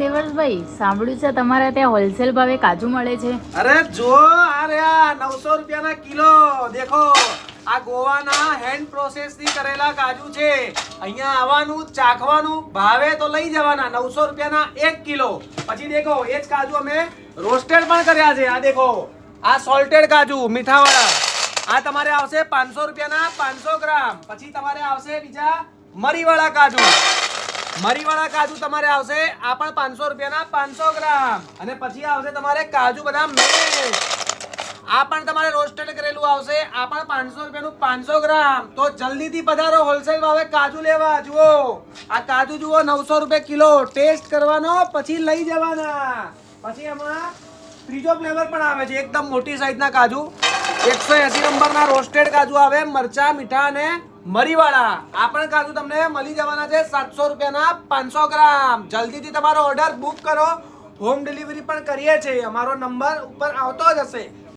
દેવર્ષભાઈ, સાંભળ્યું છે તમારે ત્યાં હોલસેલ ભાવે કાજુ મળે છે? અરે જો આ રહ્યા 900 રૂપિયાના કિલો. દેખો આ ગોવાના હેન્ડ પ્રોસેસ થી કરેલા કાજુ છે. અહીંયા આવવાનું, ચાખવાનું, ભાવે તો લઈ જવાના. 900 રૂપિયાના 1 કિલો. પછી દેખો એ જ કાજુ અમે રોસ્ટેડ પણ કર્યા છે. આ દેખો આ સોલ્ટેડ કાજુ મીઠાવાળા, આ તમારે આવશે 500 રૂપિયાના 500 ગ્રામ. પછી તમારે આવશે બીજા મરીવાળા કાજુ. મરીવાળા કાજુ તમારે આવશે આ પણ 500 રૂપિયાના 500 ગ્રામ. અને પછી આવશે તમારે કાજુ બદામ મેશ, આ પણ તમારે રોસ્ટેડ કરેલું આવશે. આ પણ 500 રૂપિયાનું 500 ગ્રામ. તો જલ્દીથી પધારો હોલસેલ ભાવે કાજુ લેવા. જુઓ આ કાજુ જુઓ 900 રૂપિયા કિલો. ટેસ્ટ કરવાનો પછી લઈ જવાના. પછી એમાં ત્રીજો ફ્લેવર પણ આવે છે, એકદમ મોટી સાઈઝના કાજુ. 180 નંબરના રોસ્ટેડ કાજુ આવે, મરચા મીઠા અને મરીવાળા. આ પણ કાજુ તમને મળી જવાના છે 700 રૂપિયાના 500 ગ્રામ. જલ્દીથી તમારો ઓર્ડર બુક કરો. હોમ ડિલિવરી પણ કરીએ છીએ. અમારો નંબર ઉપર આવતો જ હશે.